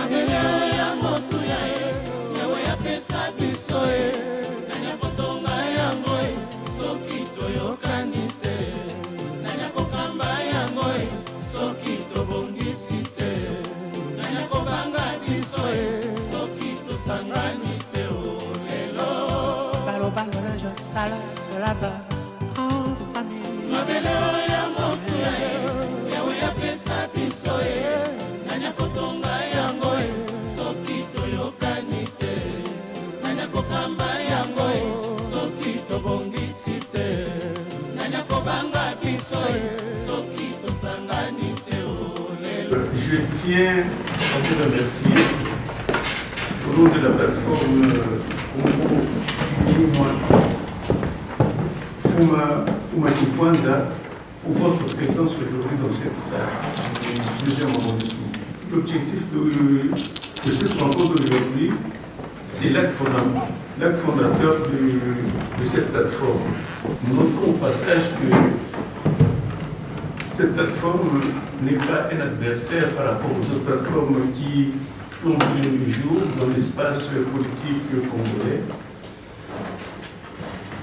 mabele ya motuya yawe yapesa biso nani akotonga yango soki toyokani te nani akokamba yango soki tobongisi te nani akobanga biso soki tosangani te lelo balobalola josala cela va en famille mabele ya motuya yawe yapesa biso nani akotonga yango soki toyokani te nani akokamba yango soki tobongisi te nani akobanga biso soki tosangani te lelo. Je tiens à te remercier au nom de la plateforme Congo Fuma Kwanza pour votre présence aujourd'hui dans cette salle. L'objectif de cette rencontre d'aujourd'hui, c'est l'acte fondateur de cette plateforme. Nous notons au passage que cette plateforme n'est pas un adversaire par rapport aux autres plateformes qui plongent le jour dans l'espace politique congolais.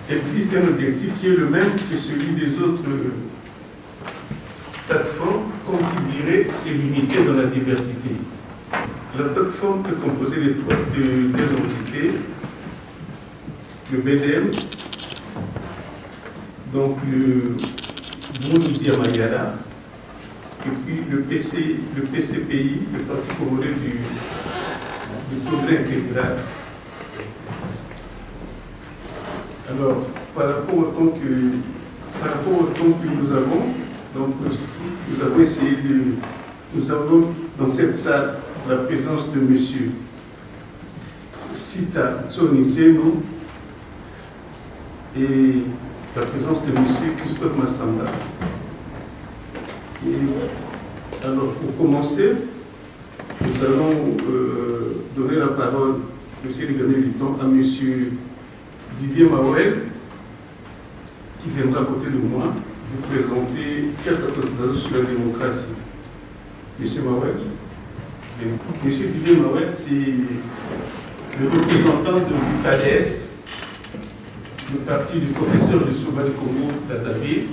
Elle vise un objectif qui est le même que celui des autres plateformes, comme qui dirait, c'est l'unité dans la diversité. La plateforme est composée de deux entités, le BDM, donc le Mouni Diamayala, et puis le PCPI, le Parti congolais du progrès intégral. Alors, par rapport au temps que nous avons, donc nous avons essayé nous avons dans cette salle la présence de M. Sita Tsonizeno et la présence de M. Christophe Massamba. Et alors, pour commencer, nous allons donner la parole, essayer de donner du temps à M. Didier Mawel, qui viendra à côté de moi, vous présenter quelle est sa présentation sur la démocratie. Monsieur Mawel. Monsieur Didier Mawel, c'est le représentant de l'UPADES, le parti du professeur de Souba de Congo, Kazabé.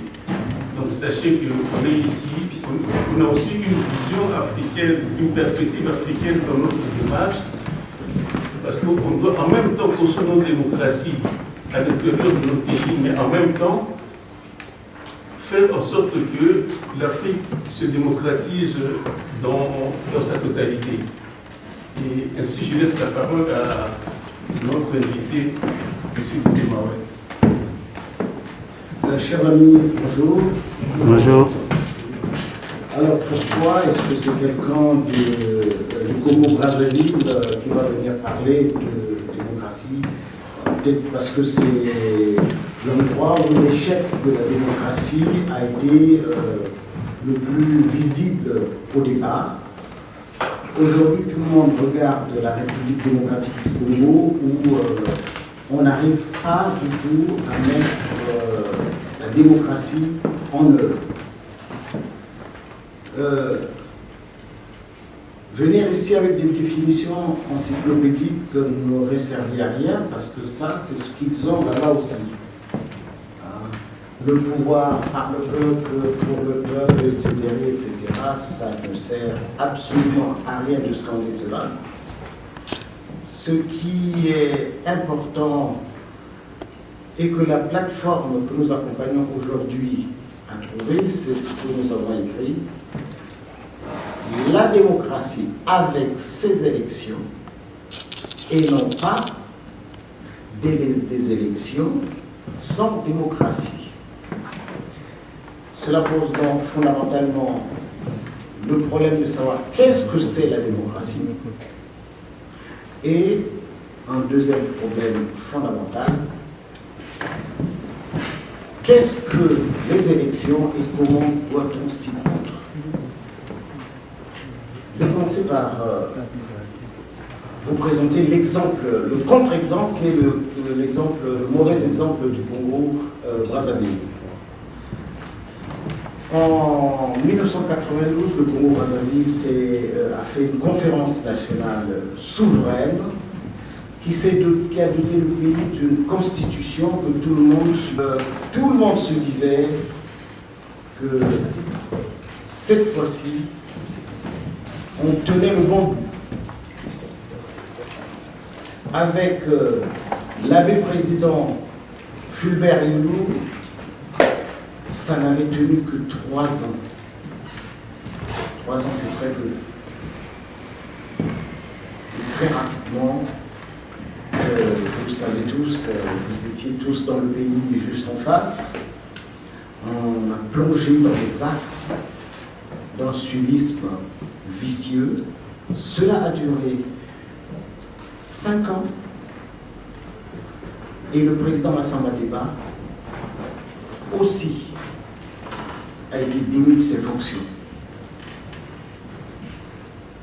Donc sachez qu'on est ici, on a aussi une vision africaine, une perspective africaine dans notre démarche. Parce qu'on doit en même temps construire notre démocratie à l'intérieur de notre pays, mais en même temps faire en sorte que l'Afrique se démocratise dans sa totalité. Et ainsi, je laisse la parole à notre invité, M. Didier Mawel. Chers amis, bonjour. Bonjour. Alors pourquoi est-ce que c'est quelqu'un du Congo-Brazzaville qui va venir parler de démocratie? Peut-être parce que c'est l'endroit où l'échec de la démocratie a été le plus visible au départ. Aujourd'hui, tout le monde regarde la République démocratique du Congo où on n'arrive pas du tout à mettre la démocratie en œuvre. Venir ici avec des définitions encyclopédiques n'aurait servi à rien parce que ça, c'est ce qu'ils ont là-bas aussi. Le pouvoir par le peuple, pour le peuple, etc., ça ne sert absolument à rien de scander cela. Ce qui est important et que la plateforme que nous accompagnons aujourd'hui a trouvé, c'est ce que nous avons écrit. La démocratie avec ses élections et non pas des élections sans démocratie. Cela pose donc fondamentalement le problème de savoir qu'est-ce que c'est la démocratie. Et un deuxième problème fondamental, qu'est-ce que les élections et comment doit-on s'y prendre? Je vais commencer par vous présenter l'exemple, le contre-exemple qui est le mauvais exemple du Congo Brazzaville. En 1992, le Congo-Brazzaville a fait une conférence nationale souveraine qui a doté le pays d'une constitution que tout le monde se disait que cette fois-ci, on tenait le bon bout. Avec l'abbé président Fulbert Youlou, ça n'avait tenu que 3 ans. 3 ans, c'est très peu. Et très rapidement, vous le savez tous, vous étiez tous dans le pays juste en face. On a plongé dans les affres d'un suivisme vicieux. Cela a duré 5 ans. Et le président Massamba Deba aussi a été démis de ses fonctions.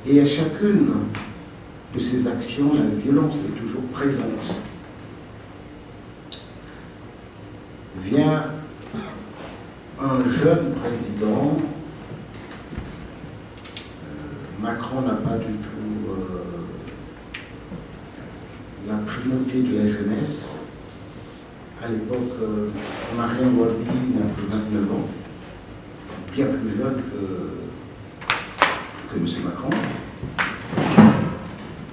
Et à chacune de ces actions, la violence est toujours présente. Vient un jeune président, Macron n'a pas du tout la primauté de la jeunesse. À l'époque, Mariam Wabi n'a plus 29 ans, bien plus jeune que M. Macron.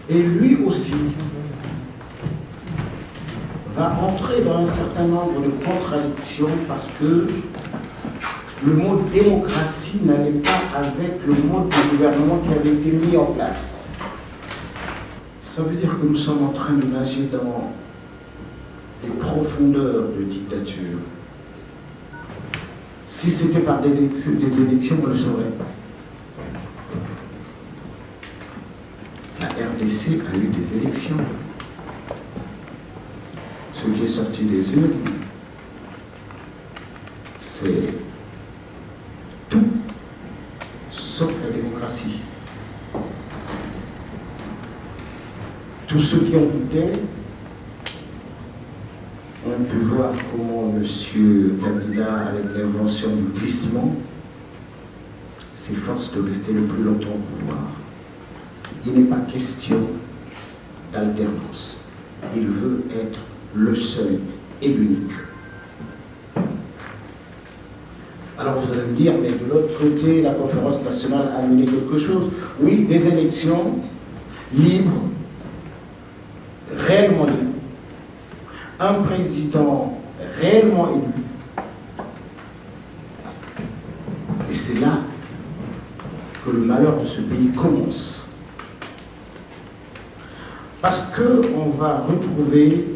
Et lui aussi va entrer dans un certain nombre de contradictions parce que le mot démocratie n'allait pas avec le mode de gouvernement qui avait été mis en place. Ça veut dire que nous sommes en train de nager dans des profondeurs de dictature. Si c'était par des élections, on le saurait. La RDC a eu des élections. Ce qui est sorti des urnes, c'est tout sauf la démocratie. Tous ceux qui ont voté ont pu voir comment M. Kabila, avec l'invention du glissement, s'efforce de rester le plus longtemps au pouvoir. Il n'est pas question d'alternance. Il veut être le seul et l'unique. Alors vous allez me dire, mais de l'autre côté, la conférence nationale a mené quelque chose. Oui, des élections libres, réellement libres. Un président réellement élu. Et c'est là que le malheur de ce pays commence. Parce qu'on va retrouver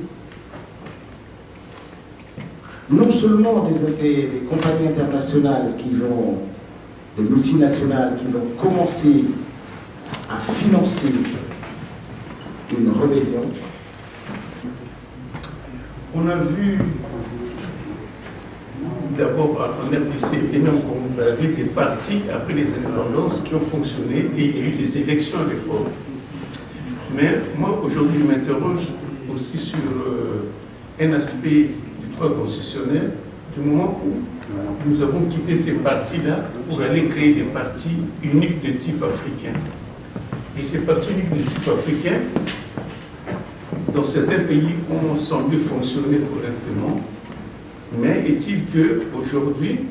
non seulement des compagnies internationales des multinationales qui vont commencer à financer une rébellion. On a vu d'abord en RDC et même au Brazzaville des partis après les indépendances qui ont fonctionné et il y a eu des élections à l'époque. Mais moi aujourd'hui je m'interroge aussi sur un aspect du droit constitutionnel du moment où nous avons quitté ces partis-là pour aller créer des partis uniques de type africain. Et ces partis uniques de type africain, dans certains pays, ont semblé fonctionner correctement. Mais est-il qu'aujourd'hui,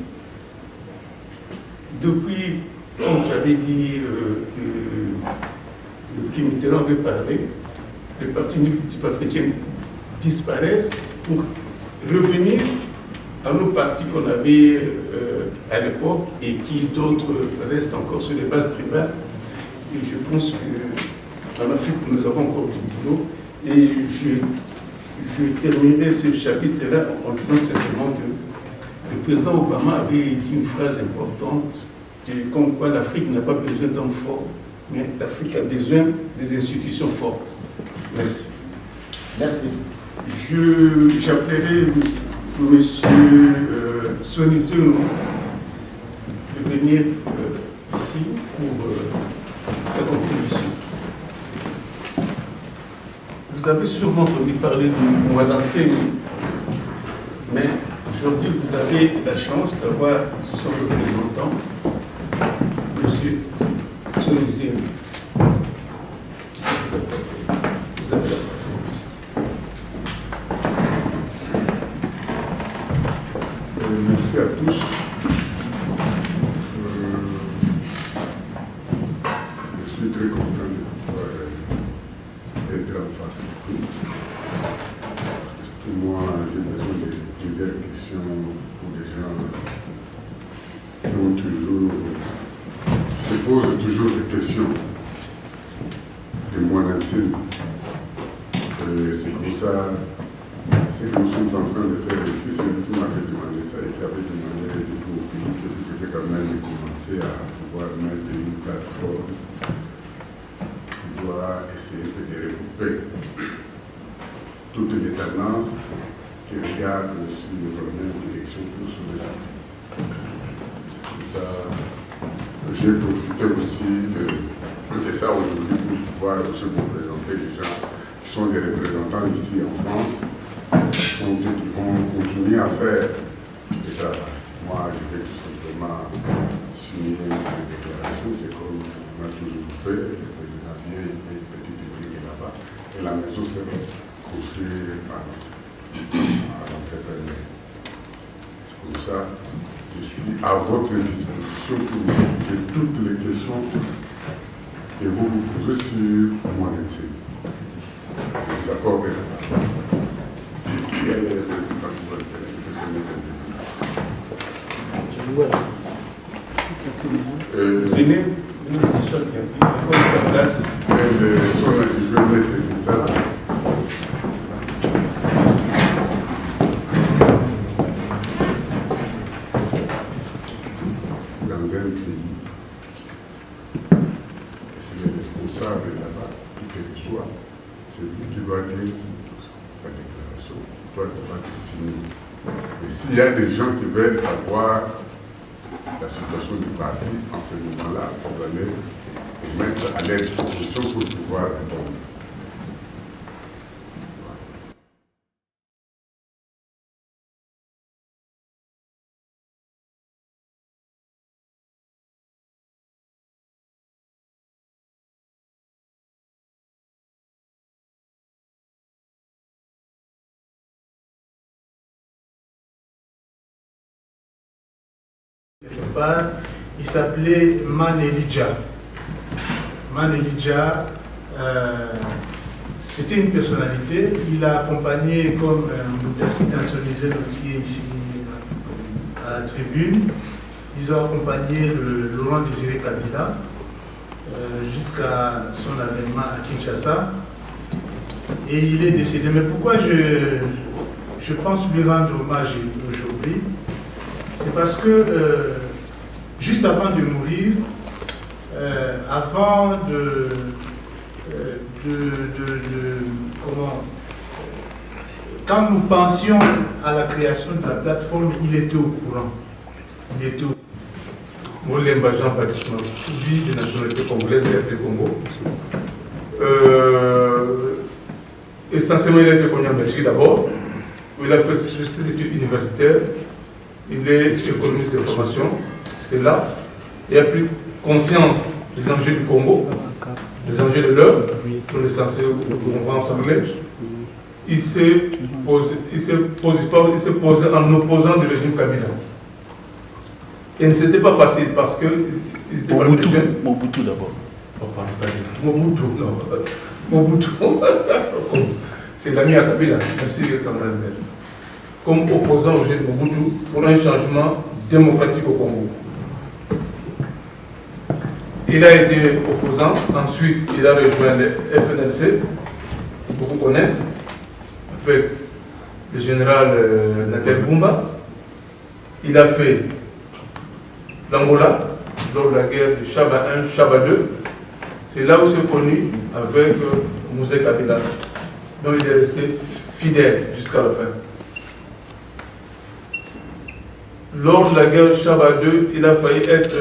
depuis, comme tu avais dit, que le Premier Mitterrand avait parlé, les partis uniques de type africain disparaissent pour revenir à nos partis qu'on avait à l'époque et qui d'autres restent encore sur les bases tribales. Et je pense qu'en Afrique, nous avons encore du boulot. Et je terminerai ce chapitre-là en disant simplement que le président Obama avait dit une phrase importante, comme quoi l'Afrique n'a pas besoin d'hommes forts, mais l'Afrique a besoin des institutions fortes. Merci. Merci. J'appellerai M. Sonizou de venir ici pour sa contribution. Vous avez sûrement entendu parler du Mwadanteni, mais Aujourd'hui, vous avez la chance d'avoir son représentant, M. Tsonisé. Vous avez la parole. Merci à tous. Je suis très content de pouvoir être en face de vous. Parce que surtout moi, j'ai besoin de plusieurs questions pour des gens qui ont toujours, se posent toujours des questions de moi intime. C'est comme ça. Ce que nous sommes en train de faire ici, c'est lui qui m'avait demandé ça et qui avait demandé de tout au pays que je devais quand même commencer à pouvoir mettre une plateforme qui doit essayer de regrouper toutes les tendances qui regardent sur la même direction pour sauver sa vie. Pour ça, j'ai profité aussi de ça aujourd'hui pour pouvoir aussi vous présenter des gens qui sont des représentants ici en France, qui vont continuer à faire du travail. Moi, je vais tout simplement signer une déclaration, c'est comme on a toujours fait. Le président vient, il met une petite brique là-bas, et la maison sera construite par l'entrepreneur. C'est pour ça que je suis à votre disposition pour vous poser toutes les questions que vous vous posez sur mon métier. Je vous accorde la parole. Venez, nous disons qu'il y a une place. Je vais mettre ça. Dans un pays, c'est le responsable là-bas qui te reçoit. C'est lui qui doit dire la déclaration. Toi, tu vas te signer. Et s'il y a des gens qui veulent savoir la situation du parti, en ce moment-là, vous allez les mettre à leur disposition pour pouvoir répondre. Quelque part, il s'appelait Manelidja. Manelidja, c'était une personnalité. Il a accompagné, comme Moudassi Tansonisé, qui est ici à la tribune, ils ont accompagné le Laurent Désiré Kabila jusqu'à son avènement à Kinshasa. Et il est décédé. Mais pourquoi je pense lui rendre hommage aujourd'hui? C'est parce que juste avant de mourir, avant quand nous pensions à la création de la plateforme, il était au courant. Il était au courant. Moulemba Jean-Baptiste Maboubi, de nationalité congolaise et du Congo. Essentiellement, il a été connu en Belgique d'abord, où il a fait ses études universitaires. Il est économiste de formation, c'est là. Il a pris conscience des enjeux du Congo, des enjeux de l'heure, pour les censés, on va en parler. Il s'est posé en opposant du régime Kabila. Et ce n'était pas facile parce que ils étaient Mobutu, pas jeunes. Mobutu d'abord. Mobutu, non. Mobutu. C'est l'ami à Kabila. Merci, camarade. Comme opposant au régime Mobutu pour un changement démocratique au Congo. Il a été opposant, ensuite il a rejoint le FNLC, beaucoup connaissent, avec le général Natel Bumba. Il a fait l'Angola lors de la guerre de Chaba 1, Chaba 2. C'est là où il s'est connu avec Mouzé Kabila, dont il est resté fidèle jusqu'à la fin. Lors de la guerre Chaba 2, il a failli être,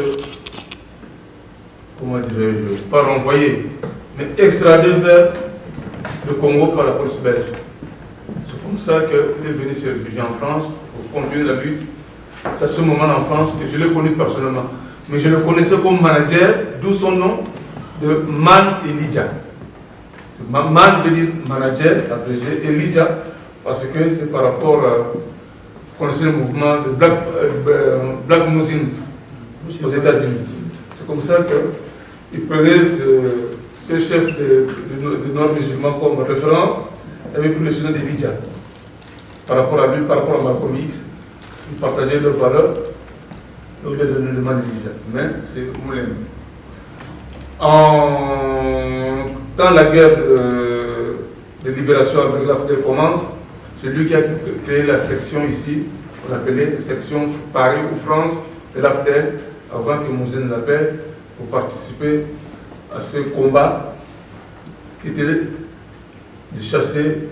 comment dirais-je, pas renvoyé, mais extradé vers le Congo par la police belge. C'est comme ça qu'il est venu se réfugier en France pour continuer la lutte. C'est à ce moment en France que je l'ai connu personnellement. Mais je le connaissais comme manager, d'où son nom de Man Elijah. Man veut dire manager, abrégé, Elijah, parce que c'est par rapport à, vous connaissez le mouvement de Black Muslims aux États-Unis. C'est comme ça qu'il prenait ce chef de Nord musulman comme référence, avec le nom d'Elijah. Par rapport à lui, par rapport à Malcolm X, ils partageaient leurs valeurs, et on lui a donné le Man Elijah. Mais c'est Moulin. Quand la guerre de libération avec l'AFDEL commence, c'est lui qui a créé la section ici, qu'on appelait la section Paris ou France de l'AFDEL, avant que Mouzen l'appelle pour participer à ce combat qui était de chasser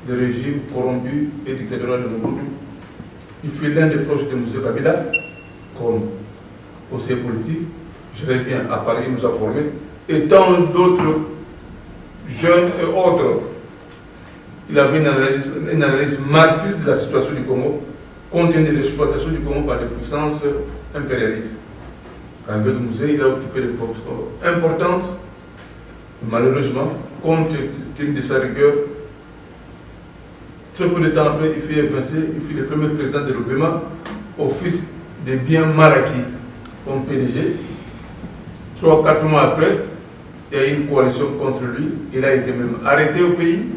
des régimes corrompus et dictatoriaux de Mobutu. Il fut l'un des proches de M. Kabila comme conseiller politique. Je reviens à Paris, il nous a formés. Et tant d'autres jeunes et autres. Il avait une analyse marxiste de la situation du Congo, compte tenu de l'exploitation du Congo par les puissances impérialistes. Avec Musée, il a occupé des postes importantes. Malheureusement, compte tenu de sa rigueur, très peu de temps après, il fut évincé, il fut le premier président de l'Obéma, au fils des biens mal acquis comme PDG. 3 ou 4 mois après, il y a eu une coalition contre lui. Il a été même arrêté au pays.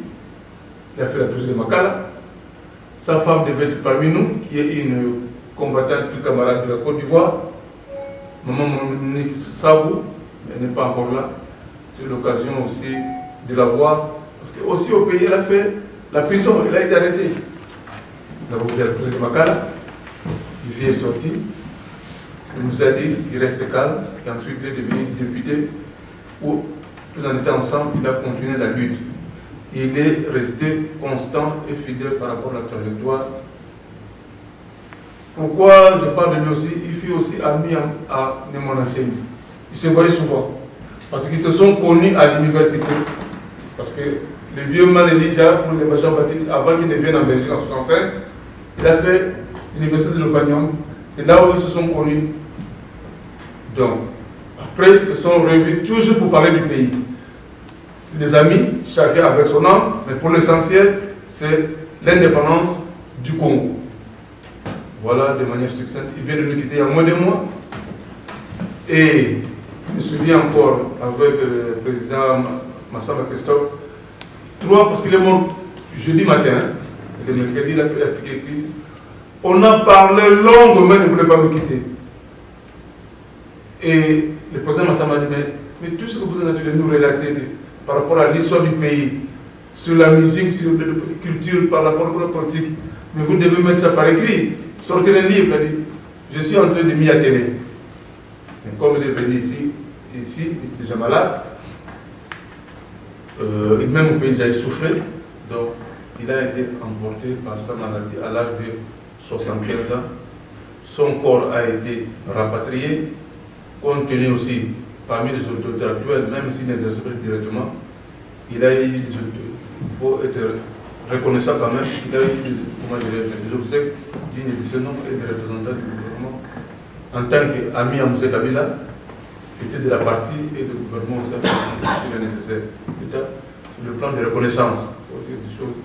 Il a fait la prison de Makala. Sa femme devait être parmi nous, qui est une combattante, tout camarade de la Côte d'Ivoire. Maman Monique Sabou, elle n'est pas encore là. C'est l'occasion aussi de la voir. Parce que aussi au pays, elle a fait la prison, elle a été arrêtée. Il a fait la prison de Makala. Il est sorti. Il nous a dit qu'il reste calme. Et ensuite, il est devenu député. Où, tout en étant ensemble, il a continué la lutte. Il est resté constant et fidèle par rapport à la trajectoire. Pourquoi je parle de lui aussi? Il fut aussi ami à mon enseignant. Ils se voyaient souvent. Parce qu'ils se sont connus à l'université. Parce que le vieux man Elijah, pour les Jean-Baptiste, avant qu'il ne vienne en Belgique en 1965, il a fait l'université de Lovanium. C'est là où ils se sont connus. Donc, après, ils se sont revus toujours pour parler du pays. C'est des amis, chacun avec son âme, mais pour l'essentiel, c'est l'indépendance du Congo. Voilà, de manière succincte. Il vient de nous quitter il y a moins de mois. Et je me souviens encore avec le président Massamba Christophe, 3, parce qu'il est mort jeudi matin, le mercredi, il a fait la piquée crise. On a parlé longuement, il ne voulait pas nous quitter. Et le président Massamba dit, mais tout ce que vous avez de nous relater par rapport à l'histoire du pays, sur la musique, sur la culture, par rapport à la politique, mais vous devez mettre ça par écrit, sortir un livre. Il a dit, je suis en train de m'y atteler. Mais comme il est venu ici, il est déjà malade, et même au pays, il a soufflé, donc il a été emporté par sa maladie à l'âge de 75 ans. Son corps a été rapatrié, compte tenu aussi parmi les autorités actuelles, même s'il n'exerce pas directement, il a eu, il faut être reconnaissant quand même, il a eu des obsèques dignes de ce nom et des représentants du gouvernement. En tant qu'ami à M. Kabila, était de la partie et du gouvernement aussi, si le nécessaire. Sur le plan de reconnaissance, pour dire des choses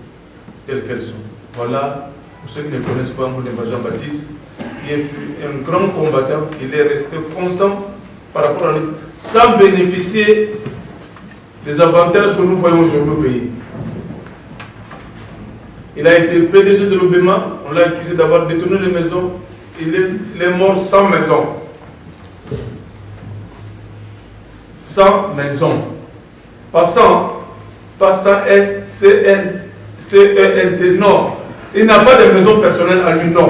telles qu'elles sont. Voilà, pour ceux qui ne connaissent pas Moulin Jean-Baptiste, qui fut un grand combattant, il est resté constant par rapport à lui, sans bénéficier des avantages que nous voyons aujourd'hui au pays. Il a été PDG de l'Obéma, on l'a accusé d'avoir détourné les maisons, il est mort sans maison. Sans maison. Pas sans C-E-N-T, non. Il n'a pas de maison personnelle à lui, non.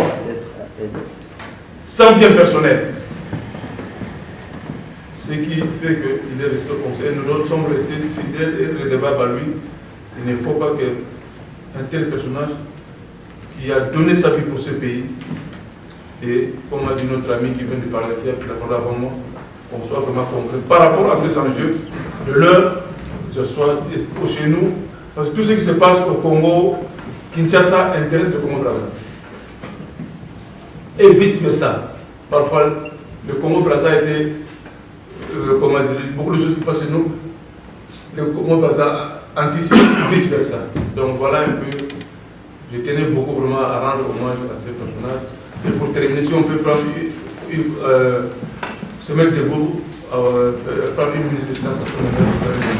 Sans bien personnel. Ce qui fait qu'il est resté conseiller. Nous sommes restés fidèles et redevables à lui. Il ne faut pas qu'un tel personnage qui a donné sa vie pour ce pays, et comme a dit notre ami qui vient de parler, qui a pris la parole avant moi, qu'on soit vraiment concret par rapport à ces enjeux de l'heure, que ce soit chez nous, parce que tout ce qui se passe au Congo, Kinshasa intéresse le Congo-Brazzaville. et vice-versa. Parfois, le Congo-Brazza a été, comment dire, beaucoup de choses qui passent chez nous, le Congo-Brazza anticipe vice-versa. Donc voilà un peu, je tenais beaucoup vraiment à rendre hommage à ces personnages. Et pour terminer, si on peut prendre, se mettre debout, prendre une minute de silence, ça peut vous avez des choses.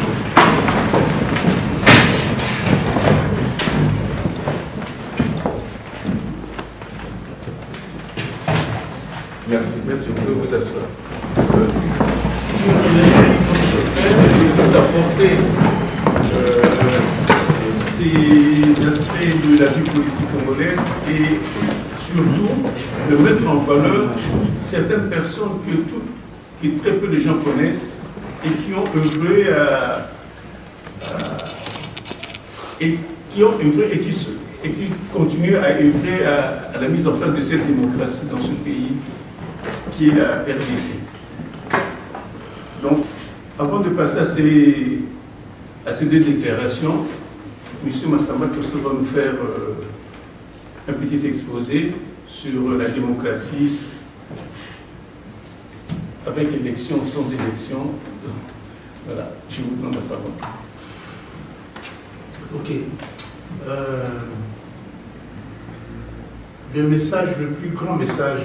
Merci, merci, vous pouvez vous asseoir. C'est d'apporter ces aspects de la vie politique congolaise et surtout de mettre en valeur certaines personnes que très peu de gens connaissent et qui ont œuvré et qui continuent à œuvrer à la mise en place de cette démocratie dans ce pays qui est la RDC. Donc, avant de passer à ces deux déclarations, M. Massamba Costo va nous faire un petit exposé sur la démocratie avec élection, sans élection. Voilà, je vous donne la parole. Ok. Le message, le plus grand message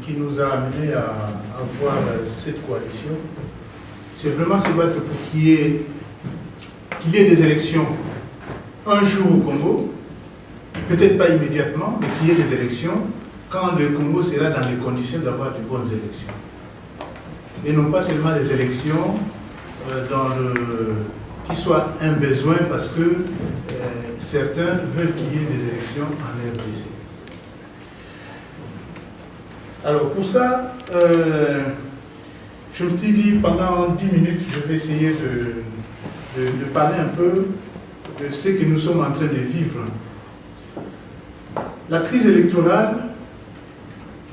qui nous a amené à avoir cette coalition, c'est vraiment se battre pour qu'il y ait des élections un jour au Congo, peut-être pas immédiatement, mais qu'il y ait des élections quand le Congo sera dans les conditions d'avoir de bonnes élections. Et non pas seulement des élections qui soient un besoin parce que certains veulent qu'il y ait des élections en RDC. Alors pour ça, je me suis dit pendant 10 minutes, je vais essayer de parler un peu de ce que nous sommes en train de vivre. La crise électorale,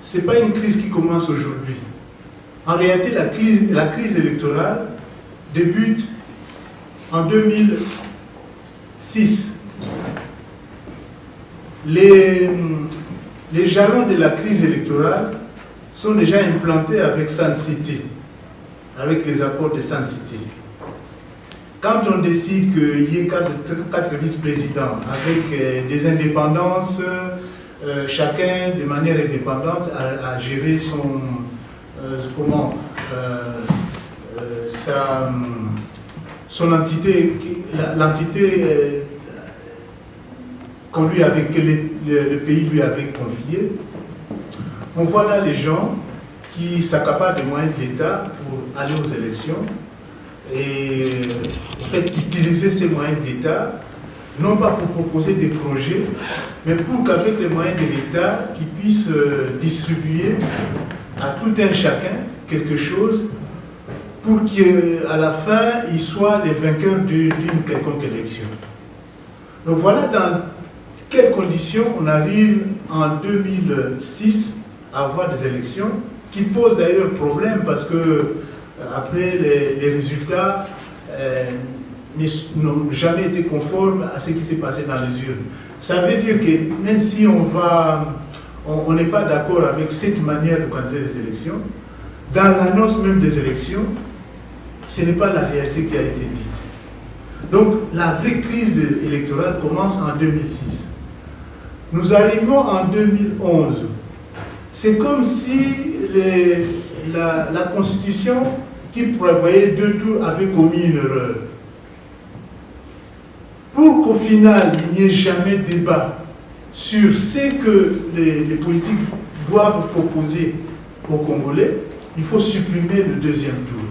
ce n'est pas une crise qui commence aujourd'hui. En réalité, la crise électorale débute en 2006. Les jalons de la crise électorale sont déjà implantés avec Sun City, avec les accords de Sun City. Quand on décide qu'il y ait 4 vice-présidents avec des indépendances, chacun de manière indépendante a géré son entité, l'entité que le pays lui avait confiée. On voit là les gens qui s'accaparent des moyens de l'État pour aller aux élections et en fait utiliser ces moyens de l'État, non pas pour proposer des projets, mais pour qu'avec les moyens de l'État, qu'ils puissent distribuer à tout un chacun quelque chose pour qu'à la fin, ils soient les vainqueurs d'une quelconque élection. Donc voilà dans quelles conditions on arrive en 2006 à avoir des élections qui posent d'ailleurs problème parce que après les résultats n'ont jamais été conformes à ce qui s'est passé dans les urnes. Ça veut dire que même si on n'est pas d'accord avec cette manière d'organiser les élections, dans l'annonce même des élections, ce n'est pas la réalité qui a été dite. Donc la vraie crise électorale commence en 2006. Nous arrivons en 2011. C'est comme si la Constitution qui prévoyait 2 tours avait commis une erreur. Pour qu'au final, il n'y ait jamais débat sur ce que les politiques doivent proposer aux Congolais, il faut supprimer le 2e tour.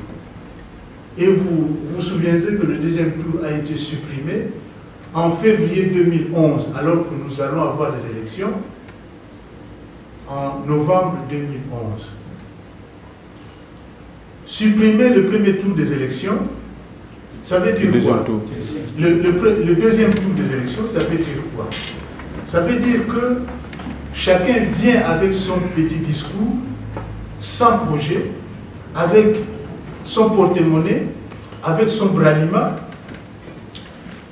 Et vous vous souviendrez que le 2e tour a été supprimé en février 2011, alors que nous allons avoir des élections en novembre 2011. Supprimer le 1er tour des élections, ça veut dire quoi? Le 2e tour des élections, ça veut dire quoi? Ça veut dire que chacun vient avec son petit discours, sans projet, avec son porte-monnaie, avec son bralima,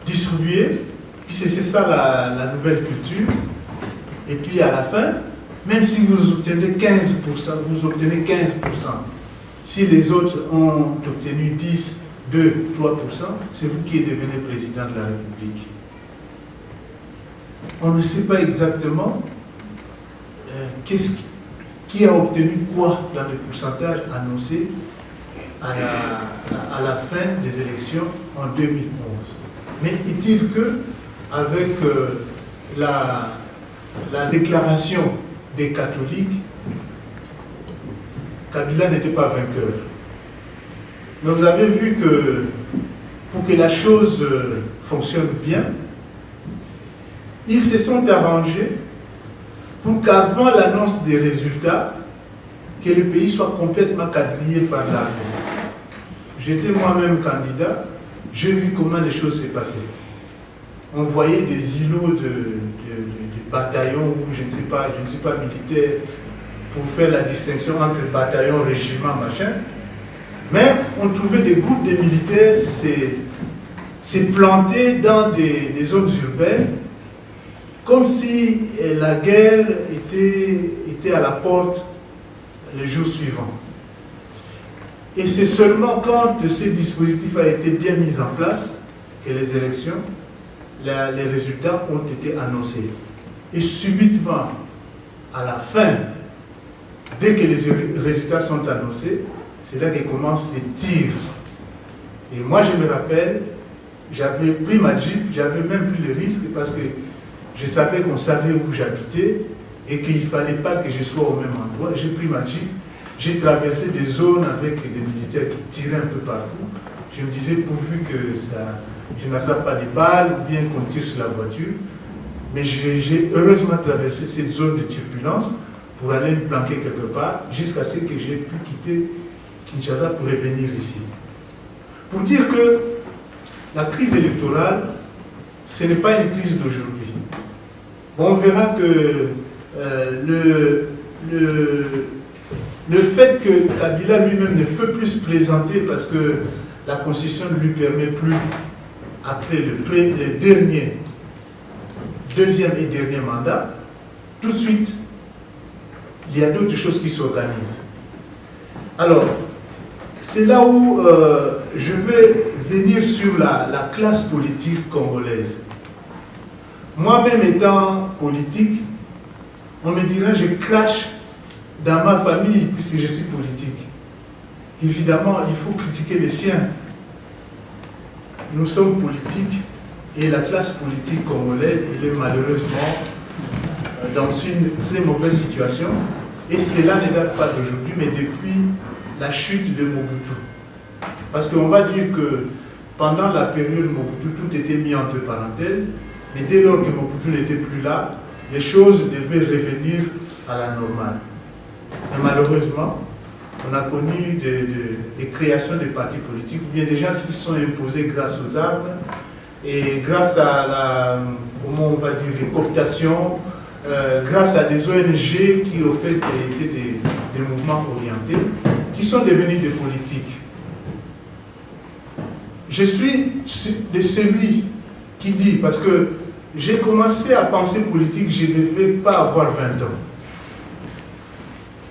distribué, puis c'est ça la nouvelle culture. Et puis à la fin, même si vous obtenez 15%, vous obtenez 15%. Si les autres ont obtenu 10, 2, 3%, c'est vous qui devenez président de la République. On ne sait pas exactement qui a obtenu quoi dans le pourcentage annoncé à la fin des élections en 2011. Mais est-il que, avec la déclaration des catholiques, Kabila n'était pas vainqueur. Mais vous avez vu que pour que la chose fonctionne bien, ils se sont arrangés pour qu'avant l'annonce des résultats, que le pays soit complètement quadrillé par l'armée. J'étais moi-même candidat, j'ai vu comment les choses s'est passées. On voyait des îlots de bataillons, où je ne sais pas, je ne suis pas militaire, pour faire la distinction entre bataillon, régiment, machin. Mais on trouvait des groupes de militaires se planter dans des zones urbaines, comme si la guerre était à la porte le jour suivant. Et c'est seulement quand ce dispositif a été bien mis en place que les élections, les résultats ont été annoncés. Et subitement, à la fin, dès que les résultats sont annoncés, c'est là que commencent les tirs. Et moi, je me rappelle, j'avais pris ma Jeep, j'avais même pris le risque parce que je savais qu'on savait où j'habitais et qu'il ne fallait pas que je sois au même endroit. J'ai pris ma Jeep, j'ai traversé des zones avec des militaires qui tiraient un peu partout. Je me disais, pourvu que je n'attrape pas des balles ou bien qu'on tire sur la voiture. Mais j'ai heureusement traversé cette zone de turbulence pour aller me planquer quelque part jusqu'à ce que j'ai pu quitter Kinshasa pour revenir ici. Pour dire que la crise électorale, ce n'est pas une crise d'aujourd'hui. On verra que le fait que Kabila lui-même ne peut plus se présenter parce que la Constitution ne lui permet plus, après le deuxième et dernier mandat, tout de suite, il y a d'autres choses qui s'organisent. Alors, c'est là où je vais venir sur la classe politique congolaise. Moi-même étant politique, on me dirait je crache dans ma famille puisque je suis politique. Évidemment, il faut critiquer les siens. Nous sommes politiques et la classe politique congolaise, elle est malheureusement dans une très mauvaise situation. Et cela ne date pas d'aujourd'hui, mais depuis la chute de Mobutu. Parce qu'on va dire que pendant la période Mobutu, tout était mis entre parenthèses, mais dès lors que Mobutu n'était plus là, les choses devaient revenir à la normale. Et malheureusement, on a connu des créations de partis politiques, ou bien des gens qui se sont imposés grâce aux armes, et grâce à comment on va dire, les cooptations, grâce à des ONG qui au fait étaient des mouvements orientés, qui sont devenus des politiques. Je suis de celui qui dit, parce que j'ai commencé à penser politique, je ne devais pas avoir 20 ans.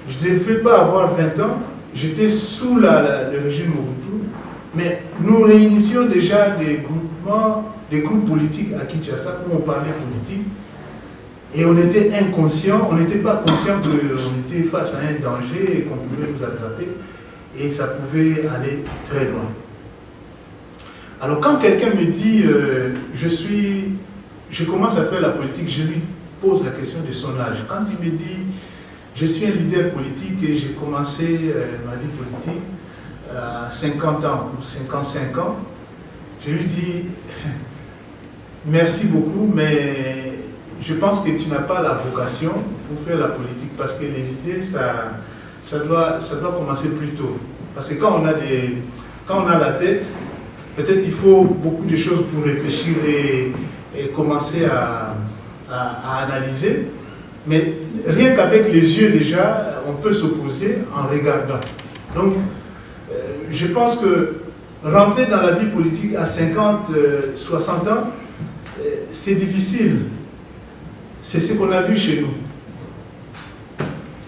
Je ne devais pas avoir 20 ans, j'étais sous le régime Mobutu, mais nous réunissions déjà des groupes politiques à Kinshasa où on parlait politique, et on était inconscient, on n'était pas conscient qu'on était face à un danger et qu'on pouvait nous attraper, et ça pouvait aller très loin. Alors quand quelqu'un me dit, je commence à faire la politique, je lui pose la question de son âge. Quand il me dit, je suis un leader politique et j'ai commencé ma vie politique à 50 ans ou 55 ans, je lui dis, merci beaucoup, mais je pense que tu n'as pas la vocation pour faire la politique, parce que les idées, ça doit commencer plus tôt. Parce que quand on a la tête, peut-être il faut beaucoup de choses pour réfléchir et commencer à analyser. Mais rien qu'avec les yeux déjà, on peut s'opposer en regardant. Donc, je pense que rentrer dans la vie politique à 50, 60 ans, c'est difficile. c'est ce qu'on a vu chez nous.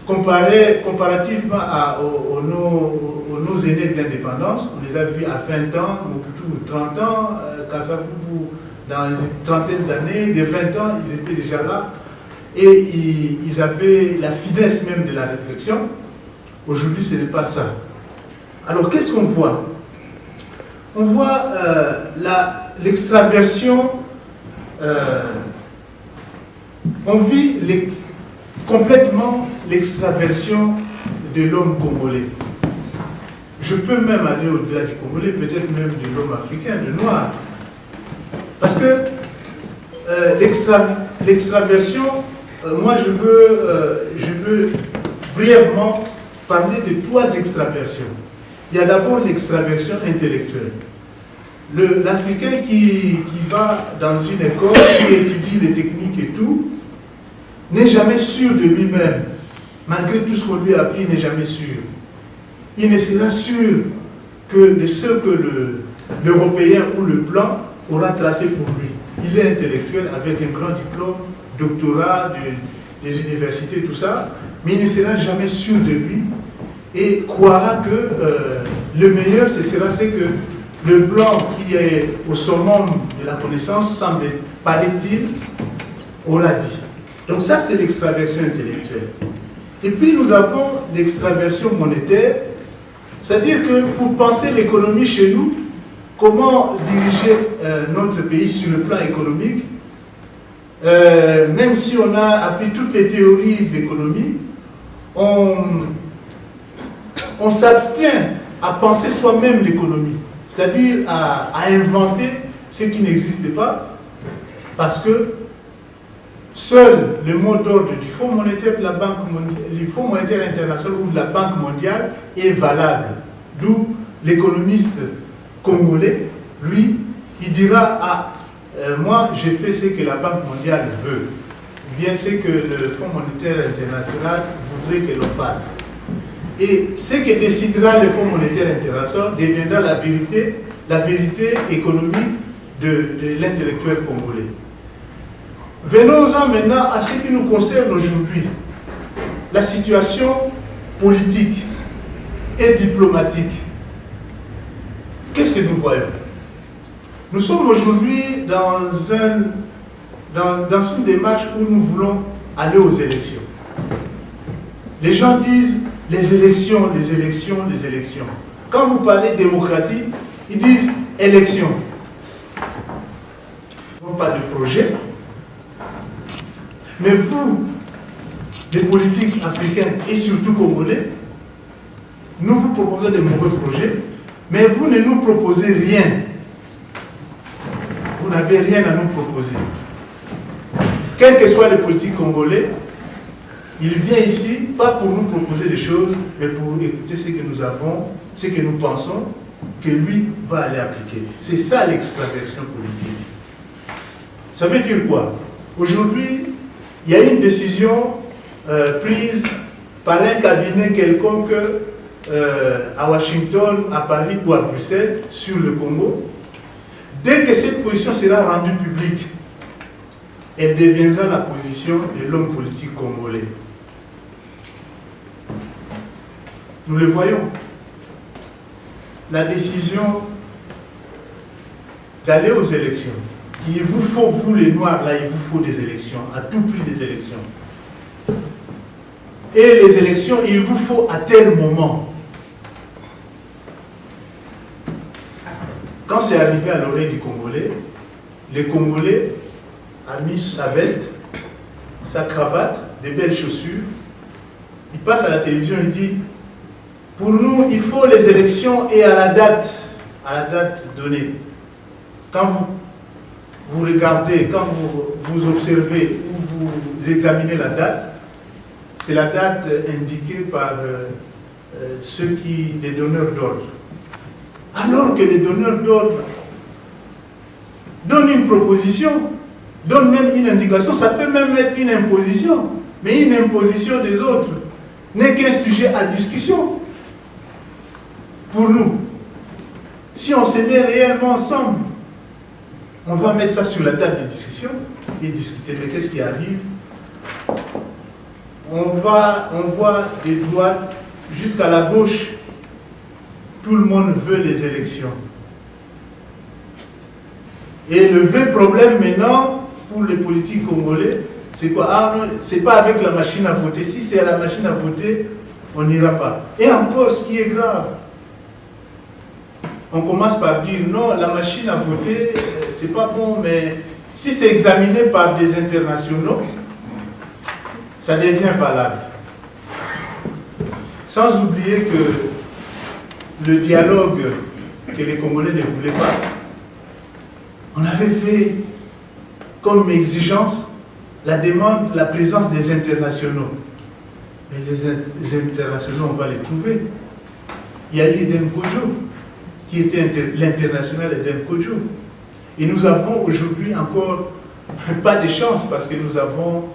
Comparativement aux aînés de l'indépendance, on les a vus à 20 ans, ou plutôt 30 ans, Kasavubu, dans une trentaine d'années, de 20 ans, ils étaient déjà là, et ils avaient la finesse même de la réflexion. Aujourd'hui, ce n'est pas ça. Alors, qu'est-ce qu'on voit? On voit l'extraversion, on vit complètement l'extraversion de l'homme congolais. Je peux même aller au-delà du congolais, peut-être même de l'homme africain, de noir. Parce que l'extraversion, moi je veux brièvement parler de 3 extraversions. Il y a d'abord l'extraversion intellectuelle. L'Africain qui va dans une école, qui étudie les techniques et tout, n'est jamais sûr de lui-même. Malgré tout ce qu'on lui a appris, il n'est jamais sûr. Il ne sera sûr que de ce que l'Européen ou le plan aura tracé pour lui. Il est intellectuel avec un grand diplôme, doctorat des universités, tout ça, mais il ne sera jamais sûr de lui et croira que le meilleur, c'est que le blanc qui est au summum de la connaissance, paraît-il, aura dit. Donc ça, c'est l'extraversion intellectuelle. Et puis nous avons l'extraversion monétaire, c'est-à-dire que pour penser l'économie chez nous, comment diriger notre pays sur le plan économique, même si on a appris toutes les théories de l'économie, on s'abstient à penser soi-même l'économie, c'est-à-dire à inventer ce qui n'existe pas, parce que seul le mot d'ordre du Fonds monétaire de la Banque mondiale, du Fonds monétaire international ou de la Banque mondiale est valable. D'où l'économiste congolais, lui, il dira moi j'ai fait ce que la Banque mondiale veut, ou bien ce que le Fonds monétaire international voudrait que l'on fasse. Et ce que décidera le Fonds monétaire international deviendra la vérité économique de l'intellectuel congolais. Venons-en maintenant à ce qui nous concerne aujourd'hui, la situation politique et diplomatique. Qu'est-ce que nous voyons? Nous sommes aujourd'hui dans une démarche où nous voulons aller aux élections. Les gens disent les élections, les élections, les élections. Quand vous parlez de démocratie, ils disent élections. Ils n'ont pas de projet. Mais vous, les politiques africains et surtout congolais, nous vous proposons des mauvais projets, mais vous ne nous proposez rien. Vous n'avez rien à nous proposer. Quel que soit le politique congolais, il vient ici, pas pour nous proposer des choses, mais pour écouter ce que nous avons, ce que nous pensons, que lui va aller appliquer. C'est ça l'extraversion politique. Ça veut dire quoi? Aujourd'hui, il y a une décision prise par un cabinet quelconque à Washington, à Paris ou à Bruxelles sur le Congo. Dès que cette position sera rendue publique, elle deviendra la position de l'homme politique congolais. Nous le voyons. La décision d'aller aux élections, il vous faut, vous les Noirs, là, il vous faut des élections, à tout prix des élections. Et les élections, il vous faut à tel moment. Quand c'est arrivé à l'oreille du Congolais, le Congolais a mis sa veste, sa cravate, des belles chaussures. Il passe à la télévision, il dit, pour nous, il faut les élections et à la date donnée. Quand vous regardez, quand vous observez ou vous examinez la date, c'est la date indiquée par les donneurs d'ordre. Alors que les donneurs d'ordre donnent une proposition, donnent même une indication, ça peut même être une imposition, mais une imposition des autres n'est qu'un sujet à discussion. Pour nous, si on se met réellement ensemble, on va mettre ça sur la table de discussion et discuter. Mais qu'est-ce qui arrive? on voit des droites jusqu'à la gauche. Tout le monde veut les élections. Et le vrai problème maintenant pour les politiques congolais, c'est quoi? Ah non, c'est pas avec la machine à voter. Si c'est à la machine à voter, on n'ira pas. Et encore, ce qui est grave, on commence par dire non, la machine à voter, c'est pas bon, mais si c'est examiné par des internationaux, ça devient valable. Sans oublier que le dialogue que les Congolais ne voulaient pas, on avait fait comme exigence la demande, la présence des internationaux. Mais les internationaux, on va les trouver. Il y a eu Edem Kodjo, qui était l'international Edem Kodjo. Et nous avons aujourd'hui encore pas de chance parce que nous avons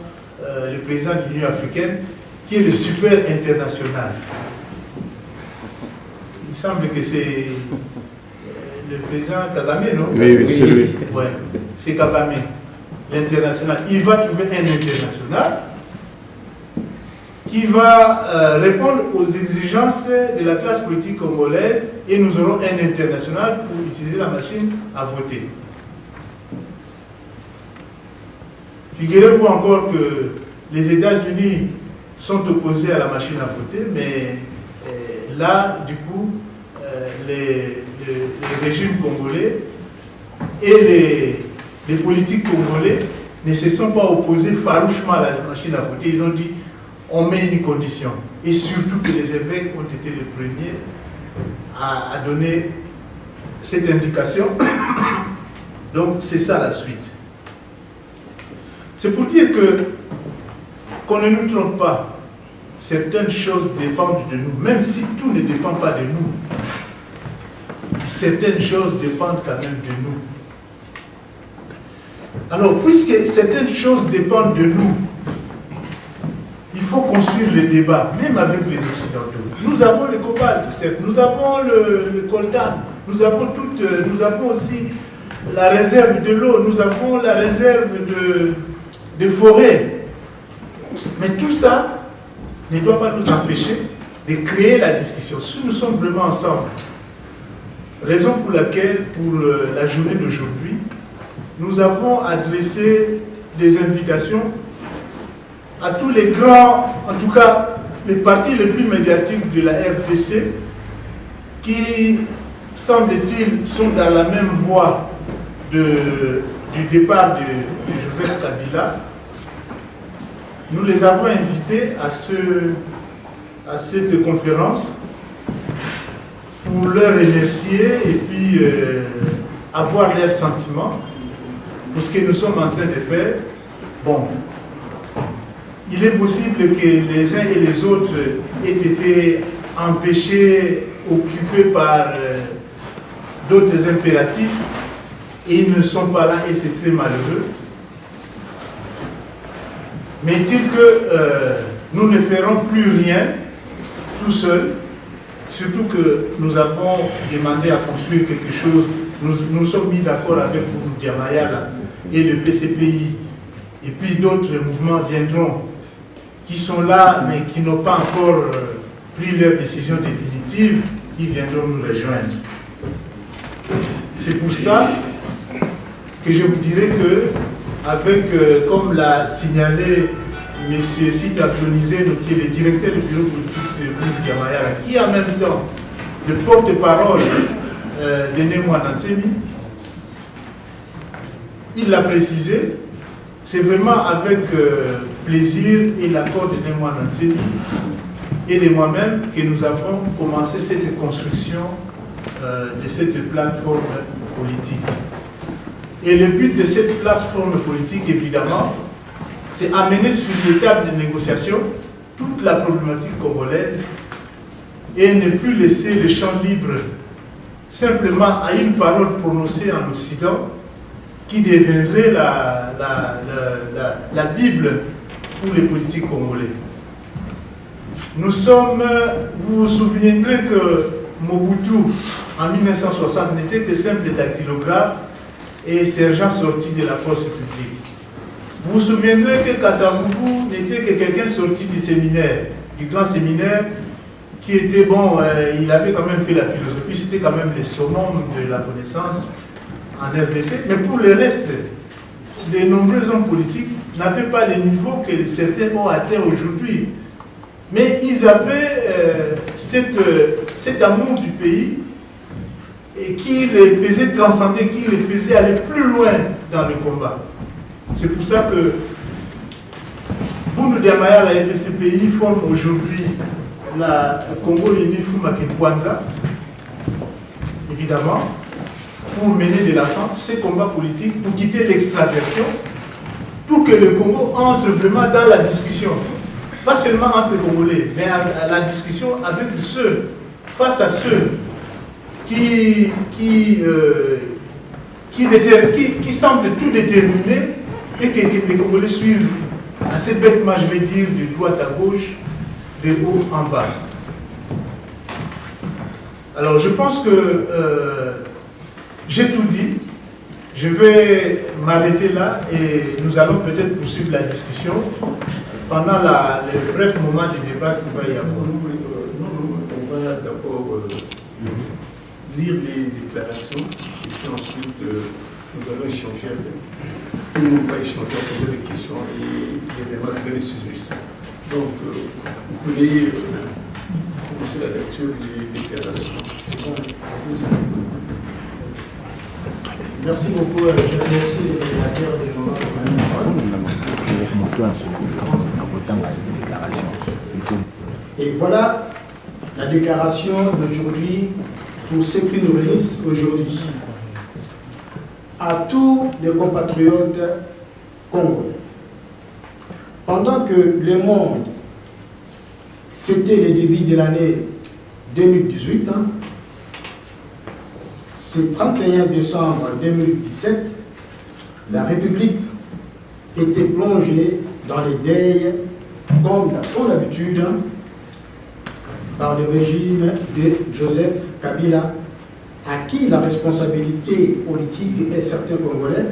le président de l'Union africaine qui est le super international. Il semble que c'est le président Kagame, non? Oui, c'est lui. Ouais, c'est Kagame, l'international. Il va trouver un international qui va répondre aux exigences de la classe politique congolaise et nous aurons un international pour utiliser la machine à voter. Figurez-vous encore que les États-Unis sont opposés à la machine à voter, mais là, du coup, les régimes congolais et les politiques congolais ne se sont pas opposés farouchement à la machine à voter. Ils ont dit, on met une condition. Et surtout que les évêques ont été les premiers à donner cette indication. Donc, c'est ça la suite. C'est pour dire qu'on ne nous trompe pas. Certaines choses dépendent de nous, même si tout ne dépend pas de nous. Certaines choses dépendent quand même de nous. Alors, puisque certaines choses dépendent de nous, il faut construire le débat, même avec les Occidentaux. Nous avons le cobalt, certes, nous avons le coltan, nous avons aussi la réserve de l'eau, nous avons la réserve de forêt. Mais tout ça ne doit pas nous empêcher de créer la discussion. Si nous sommes vraiment ensemble, raison pour laquelle, pour la journée d'aujourd'hui, nous avons adressé des invitations à tous les grands, en tout cas les partis les plus médiatiques de la RDC, qui, semble-t-il, sont dans la même voie du départ de Joseph Kabila. Nous les avons invités à cette conférence pour leur remercier et puis avoir leurs sentiments pour ce que nous sommes en train de faire. Bon, il est possible que les uns et les autres aient été empêchés, occupés par d'autres impératifs et ils ne sont pas là et c'est très malheureux. Mais est-il que nous ne ferons plus rien tout seuls, surtout que nous avons demandé à construire quelque chose. Nous sommes mis d'accord avec Diamayala et le PCPI, et puis d'autres mouvements viendront, qui sont là, mais qui n'ont pas encore pris leur décision définitive, qui viendront nous rejoindre. C'est pour ça que je vous dirais que, avec, comme l'a signalé M. Sita Zonizeno, qui est le directeur du bureau politique de Boubou Diamayala, qui est en même temps le porte-parole de Némoa Nansemi, il l'a précisé, c'est vraiment avec plaisir et l'accord de Némoa Nansemi et de moi-même que nous avons commencé cette construction de cette plateforme politique. Et le but de cette plateforme politique, évidemment, c'est amener sur les tables de négociation toute la problématique congolaise et ne plus laisser le champ libre simplement à une parole prononcée en Occident qui deviendrait la Bible pour les politiques congolais. Nous sommes, vous vous souviendrez que Mobutu, en 1960, n'était que simple dactylographe et sergent sorti de la force publique. Vous vous souviendrez que Kasavubu n'était que quelqu'un sorti du séminaire, du grand séminaire, qui était bon, il avait quand même fait la philosophie, c'était quand même le summum de la connaissance en RDC, mais pour le reste, les nombreux hommes politiques n'avaient pas le niveau que certains ont atteint aujourd'hui. Mais ils avaient cet amour du pays et qui les faisait transcender, qui les faisait aller plus loin dans le combat. C'est pour ça que Boundou Diamaya, la RDC-pays, forme aujourd'hui la Congo Uni Fumaki Kwanza, évidemment, pour mener de l'avant ces combats politiques, pour quitter l'extraversion, pour que le Congo entre vraiment dans la discussion. Pas seulement entre les Congolais, mais à la discussion avec ceux, face à ceux qui semblent tout déterminés et que les Congolais suivent assez bêtement, je vais dire, de droite à gauche, de haut en bas. Alors je pense que j'ai tout dit. Je vais m'arrêter là et nous allons peut-être poursuivre la discussion pendant le bref moment de débat qu'il va y avoir. On va d'abord lire les déclarations et puis ensuite nous allons échanger avec. Nous n'allons pas échanger, poser des questions et évidemment c'est des suggestions. Donc vous pouvez commencer la lecture des déclarations. Merci beaucoup. Je remercie les rédacteurs des moments de Et voilà la déclaration d'aujourd'hui pour ceux qui nous réunissent aujourd'hui. À tous les compatriotes congolais, pendant que le monde fêtait le début de l'année 2018, ce 31 décembre 2017, la République était plongée dans les deuils, comme son habitude, par le régime de Joseph Kabila, à qui la responsabilité politique et certains Congolais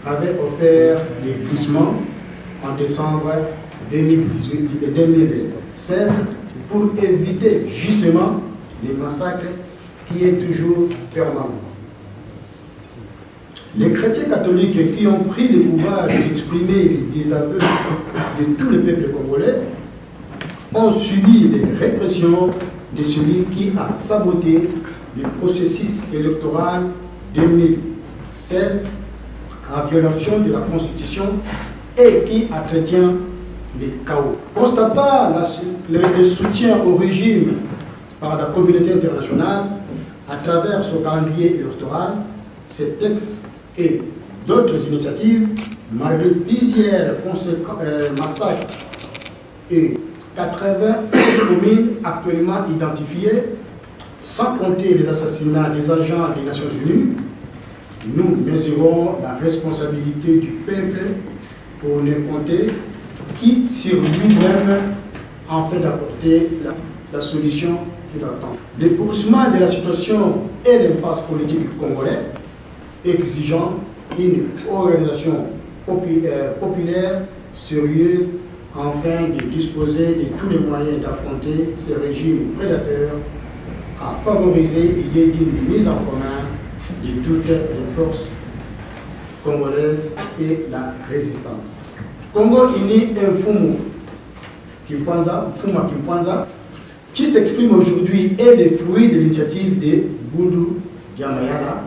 avaient offert les glissements en décembre 2016 pour éviter justement les massacres qui est toujours permanent. Les chrétiens catholiques qui ont pris le pouvoir d'exprimer les désaveux de tout le peuple congolais ont subi les répressions de celui qui a saboté le processus électoral 2016 en violation de la Constitution et qui entretient le chaos. Constatant le soutien au régime par la communauté internationale à travers son calendrier électoral, ces textes et d'autres initiatives, malgré plusieurs massacres et 80 communes actuellement identifiées, sans compter les assassinats des agents des Nations Unies, nous mesurons la responsabilité du peuple pour ne compter qui sur lui-même en fait d'apporter la solution qu'il attend. Le poursuivant de la situation et l'impasse politique congolaise exigeant une organisation populaire sérieuse afin de disposer de tous les moyens d'affronter ces régimes prédateurs, à favoriser l'idée d'une mise en commun de toutes les forces congolaises et la résistance. Congo Uni Mfuma Kimpanza, qui s'exprime aujourd'hui, est le fruit de l'initiative de Boundou Diamaya,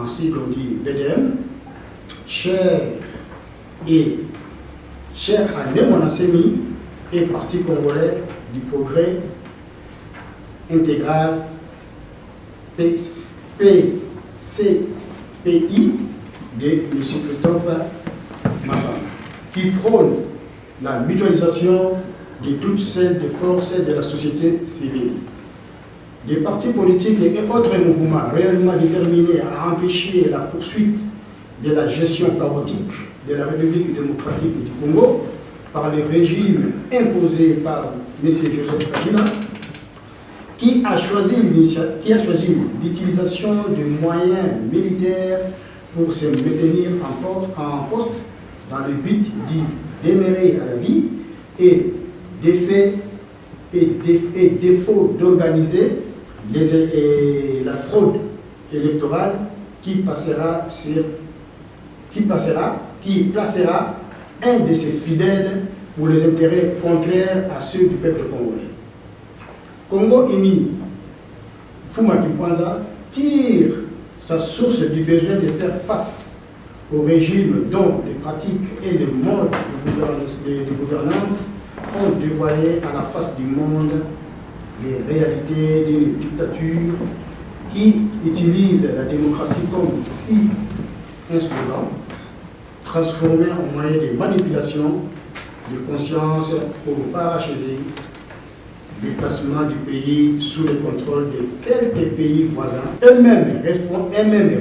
ainsi qu'on dit BDM, cher à Nemonasemi et Parti congolais du progrès intégral PCPI de M. Christophe Massamba, qui prône la mutualisation de toutes celles des forces de la société civile. Les partis politiques et autres mouvements réellement déterminés à empêcher la poursuite de la gestion chaotique de la République démocratique du Congo par le régime imposé par M. Joseph Kabila, qui a choisi l'utilisation de moyens militaires pour se maintenir en poste dans le but d'y démérer à la vie et défaut d'organiser la fraude électorale qui placera un de ses fidèles pour les intérêts contraires à ceux du peuple congolais. Congo Uni, Fuma Kimpanza tire sa source du besoin de faire face au régime dont les pratiques et les modes de gouvernance ont dévoilé à la face du monde les réalités d'une dictature qui utilise la démocratie comme si instrument transformé en moyen de manipulation de conscience pour parachever le placement du pays sous le contrôle de quelques pays voisins, eux-mêmes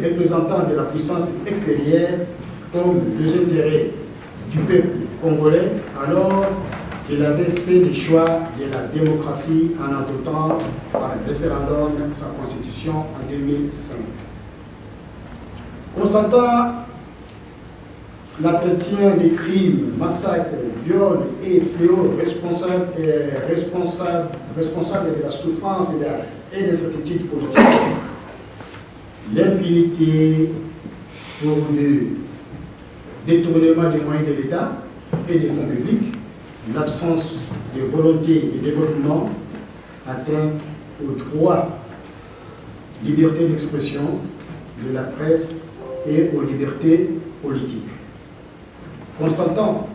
représentants de la puissance extérieure comme les intérêts du peuple congolais, alors qu'il avait fait le choix de la démocratie en adoptant par référendum sa constitution en 2005. Constatant l'entretien des crimes, massacres, viols et fléaux responsables de la souffrance et des incertitudes politiques, l'impunité pour le détournement des moyens de l'État et des fonds publics, l'absence de volonté de développement, atteinte aux droits, liberté d'expression de la presse et aux libertés politiques. Constatant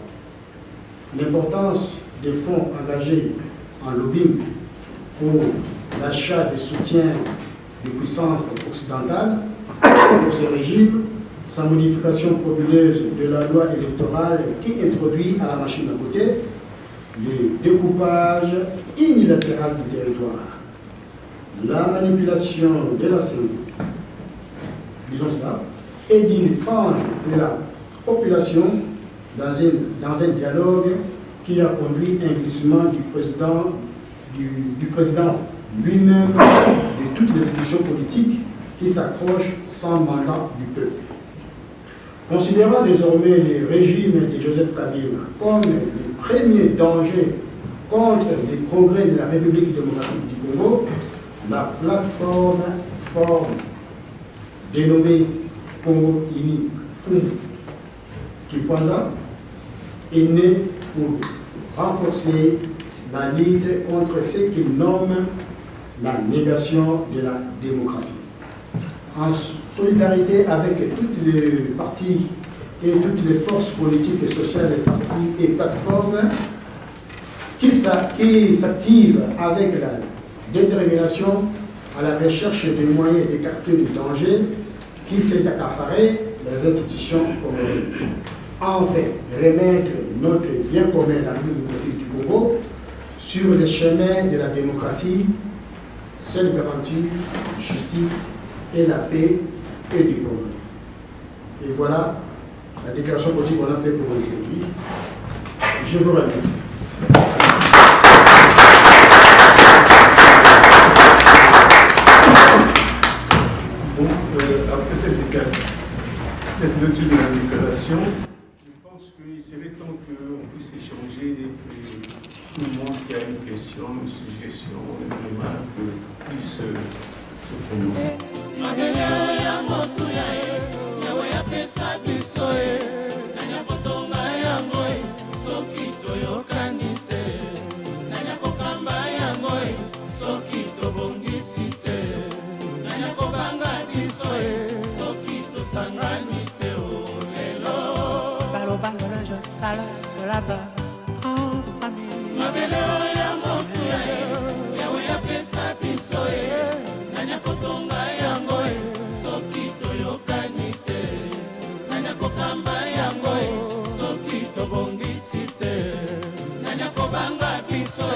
l'importance des fonds engagés en lobbying pour l'achat de soutien des puissances occidentales pour ces régimes, sans modification frauduleuse de la loi électorale qui introduit à la machine à voter le découpage unilatéral du territoire, la manipulation de la CENI, disons cela, et d'une frange de la population dans un dialogue qui a conduit à un glissement du président lui-même de toutes les institutions politiques qui s'accrochent sans mandat du peuple. Considérant désormais le régime de Joseph Kabila comme le premier danger contre les progrès de la République démocratique du Congo, la plateforme dénommée Congo Uni Fumbu Kimpanza est née pour renforcer la lutte contre ce qu'il nomme la négation de la démocratie. En solidarité avec toutes les partis et toutes les forces politiques et sociales, partis et plateformes qui s'activent avec la détermination à la recherche des moyens d'écarter le danger qui s'est accaparé les institutions congolaises. Enfin, remettre notre bien commun, la République démocratique du Congo, sur le chemin de la démocratie, seule garantie, justice et la paix et du progrès. Et voilà la déclaration politique qu'on a faite pour aujourd'hui. Je vous remercie. Bon, après cette lecture de la déclaration, je pense qu'il serait temps qu'on puisse échanger et que tout le monde qui a une question, une suggestion, une remarque puisse se prononcer. Cela va en famille. Mabele ya motu ya yawe ya pesa biso nanya kotonga yango soki toyokani te nanya kokamba yango soki tobongisi te nanya kobanga biso